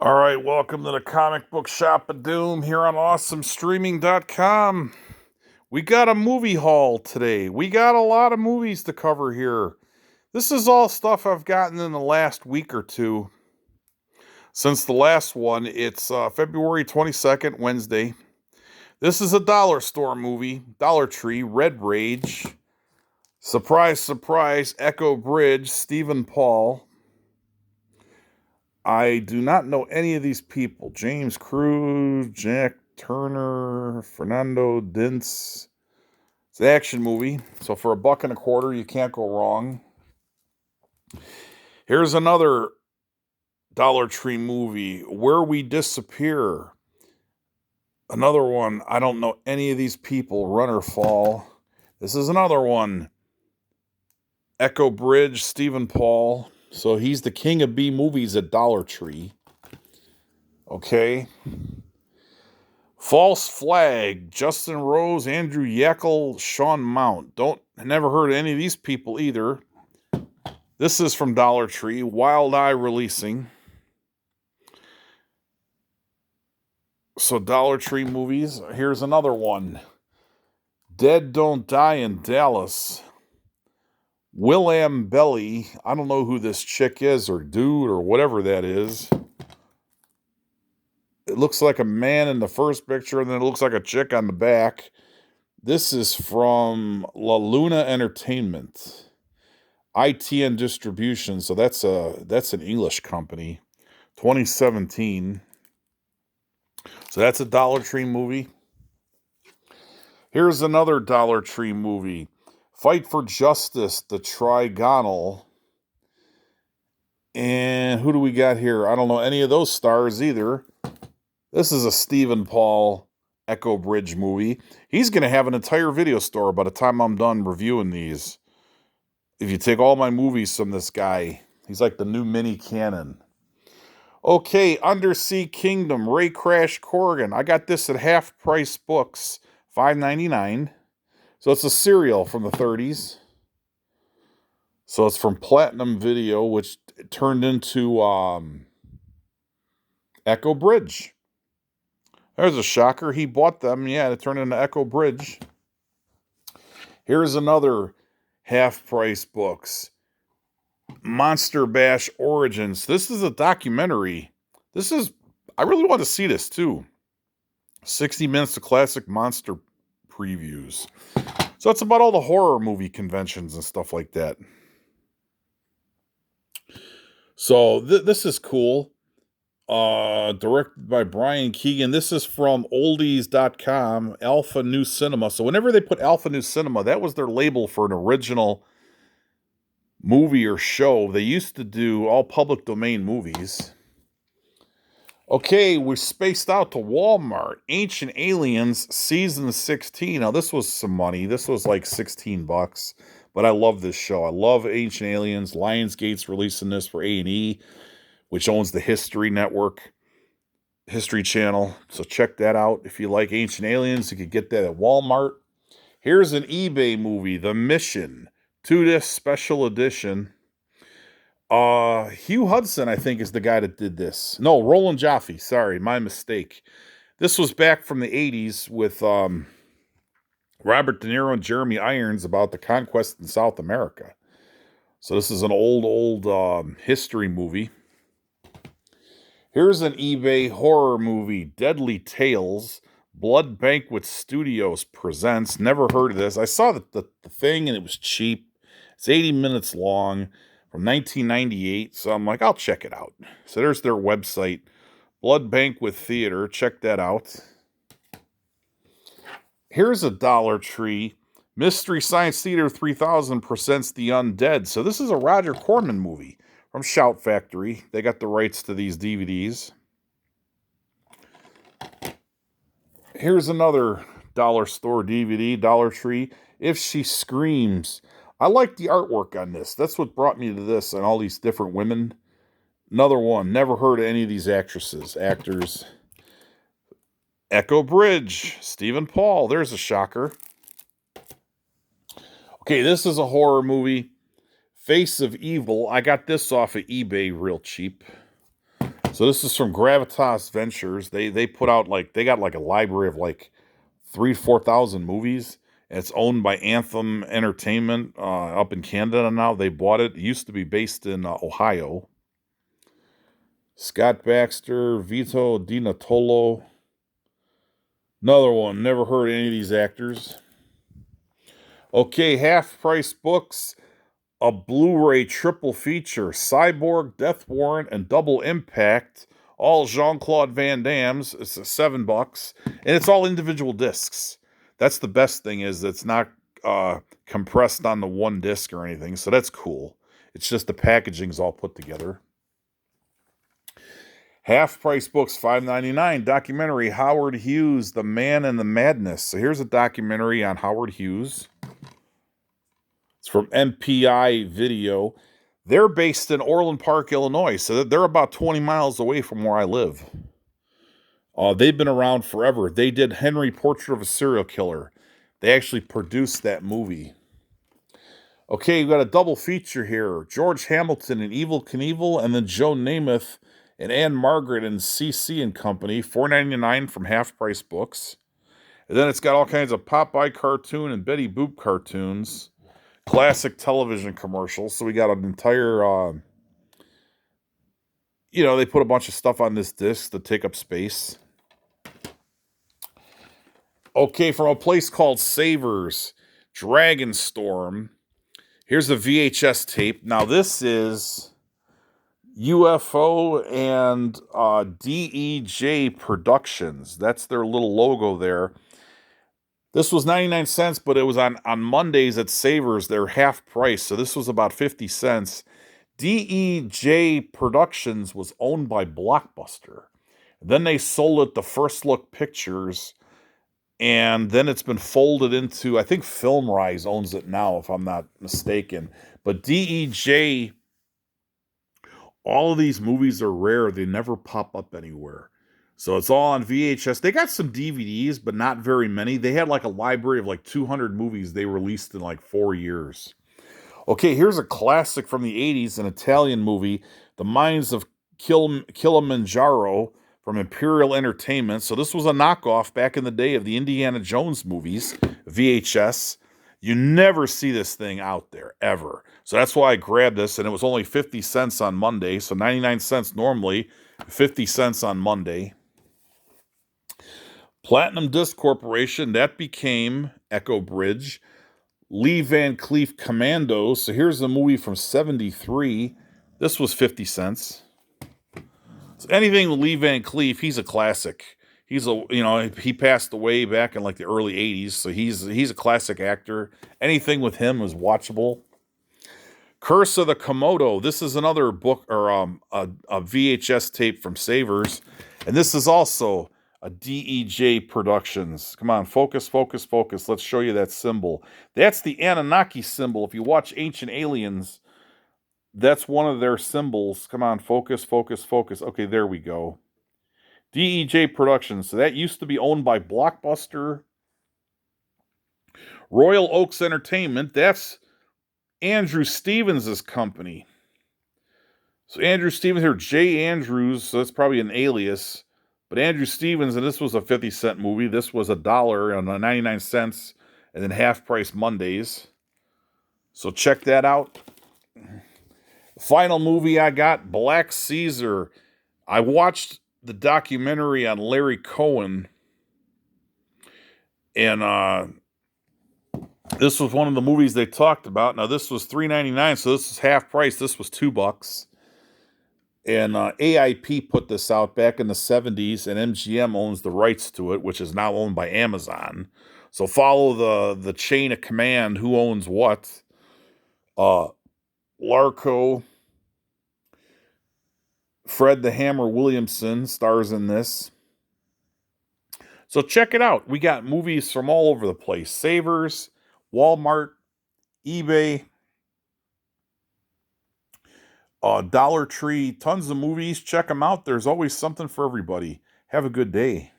All right, welcome to the comic book shop of doom here on awesomestreaming.com. We got a movie haul today. We got a lot of movies to cover here. This is all stuff I've gotten in the last week or two. Since the last one, it's February 22nd, Wednesday. This is a dollar store movie, Dollar Tree, Red Rage. Surprise, surprise, Echo Bridge, Stephen Paul. I do not know any of these people. James Cruz, Jack Turner, Fernando Dintz. It's an action movie, so for $1.25, you can't go wrong. Here's another Dollar Tree movie, Where We Disappear. Another one, I don't know any of these people, Run or Fall. This is another one, Echo Bridge, Stephen Paul. So he's the king of B movies at Dollar Tree. Okay. False Flag, Justin Rose, Andrew Yeckel, Sean Mount. Never heard of any of these people either. This is from Dollar Tree, Wild Eye Releasing. So Dollar Tree movies. Here's another one. Dead Don't Die in Dallas. Willam Belly. I don't know who this chick is or dude or whatever that is. It looks like a man in the first picture, and then it looks like a chick on the back. This is from La Luna Entertainment. ITN Distribution, so that's an English company. 2017. So that's a Dollar Tree movie. Here's another Dollar Tree movie. Fight for Justice, The Trigonal. And who do we got here? I don't know any of those stars either. This is a Stephen Paul Echo Bridge movie. He's going to have an entire video store by the time I'm done reviewing these. If you take all my movies from this guy, he's like the new mini canon. Okay, Undersea Kingdom, Ray Crash Corrigan. I got this at Half Price Books, $5.99. So it's a serial from the 30s. So it's from Platinum Video, which turned into Echo Bridge. There's a shocker. He bought them. Yeah, it turned into Echo Bridge. Here's another Half Price Books. Monster Bash Origins. This is a documentary. I really want to see this too. 60 minutes of classic monster previews. So it's about all the horror movie conventions and stuff like that. So this is cool. Directed by Brian Keegan. This is from oldies.com, Alpha New Cinema. So whenever they put Alpha New Cinema, that was their label for an original movie or show. They used to do all public domain movies. Okay, we're spaced out to Walmart. Ancient Aliens Season 16. Now, this was some money. This was like $16. But I love this show. I love Ancient Aliens. Lionsgate's releasing this for A&E, which owns the History Network, History Channel. So check that out. If you like Ancient Aliens, you could get that at Walmart. Here's an eBay movie, The Mission. 2-disc special edition. Hugh Hudson, I think, is the guy that did this. No, Roland Joffe. Sorry, my mistake. This was back from the 80s with Robert De Niro and Jeremy Irons about the conquest in South America. So this is an old history movie. Here's an eBay horror movie, Deadly Tales. Blood Banquet Studios presents. Never heard of this. I saw the thing and it was cheap. It's 80 minutes long. From 1998, so I'm like, I'll check it out. So there's their website, Blood Banquet Theater. Check that out. Here's a Dollar Tree. Mystery Science Theater 3000 presents The Undead. So this is a Roger Corman movie from Shout Factory. They got the rights to these DVDs. Here's another dollar store DVD, Dollar Tree. If She Screams. I like the artwork on this. That's what brought me to this and all these different women. Another one. Never heard of any of these actors. Echo Bridge. Stephen Paul. There's a shocker. Okay, this is a horror movie. Face of Evil. I got this off of eBay real cheap. So this is from Gravitas Ventures. They put out like they got like a library of like 3,000 to 4,000 movies. It's owned by Anthem Entertainment up in Canada now. They bought it. It used to be based in Ohio. Scott Baxter, Vito Di Natolo. Another one. Never heard of any of these actors. Okay, Half Price Books. A Blu-ray triple feature. Cyborg, Death Warrant, and Double Impact. All Jean-Claude Van Damme's. It's $7. And it's all individual discs. That's the best thing, is it's not compressed onto one disc or anything. So that's cool. It's just the packaging's all put together. Half Price Books, $5.99. Documentary, Howard Hughes, The Man and the Madness. So here's a documentary on Howard Hughes. It's from MPI Video. They're based in Orland Park, Illinois. So they're about 20 miles away from where I live. They've been around forever. They did Henry, Portrait of a Serial Killer. They actually produced that movie. Okay, we've got a double feature here. George Hamilton and Evel Knievel, and then Joe Namath and Anne Margaret and CC and Company, $4.99 from Half Price Books. And then it's got all kinds of Popeye cartoon and Betty Boop cartoons, classic television commercials. So we got an entire, they put a bunch of stuff on this disc to take up space. Okay, from a place called Savers, Dragonstorm. Here's the VHS tape. Now this is UFO and DEJ Productions. That's their little logo there. This was 99 cents, but it was on Mondays at Savers. They're half price, so this was about 50 cents. DEJ Productions was owned by Blockbuster. Then they sold it to First Look Pictures, and then it's been folded into, I think FilmRise owns it now, if I'm not mistaken. But DEJ, all of these movies are rare. They never pop up anywhere. So it's all on VHS. They got some DVDs, but not very many. They had like a library of like 200 movies they released in like 4 years. Okay, here's a classic from the 80s, an Italian movie, The Mines of Kilimanjaro, from Imperial Entertainment. So this was a knockoff back in the day of the Indiana Jones movies, VHS. You never see this thing out there, ever. So that's why I grabbed this, and it was only 50 cents on Monday. So 99 cents normally, 50 cents on Monday. Platinum Disc Corporation, that became Echo Bridge. Lee Van Cleef Commando. So here's the movie from 73. This was 50 cents. So anything with Lee Van Cleef, he's a classic. He passed away back in like the early 80s, so he's a classic actor. Anything with him is watchable. Curse of the Komodo. This is another book, or a VHS tape from Savers, and this is also a DEJ Productions. Come on, focus, focus, focus. Let's show you that symbol. That's the Anunnaki symbol. If you watch Ancient Aliens, that's one of their symbols. Come on, focus, focus, focus. Okay, there we go. DEJ Productions. So that used to be owned by Blockbuster. Royal Oaks Entertainment. That's Andrew Stevens' company. So Andrew Stevens here, J. Andrews. So that's probably an alias. But Andrew Stevens, and this was a 50-cent movie. This was $1 and 99 cents, and then half price Mondays. So check that out. Final movie I got, Black Caesar. I watched the documentary on Larry Cohen, and this was one of the movies they talked about. Now this was $3.99, so this is half price. This was $2, and AIP put this out back in the 70s, and MGM owns the rights to it, which is now owned by Amazon. So follow the chain of command, who owns what. Larco, Fred the Hammer Williamson stars in this. So check it out. We got movies from all over the place. Savers, Walmart, eBay, Dollar Tree, tons of movies. Check them out. There's always something for everybody. Have a good day.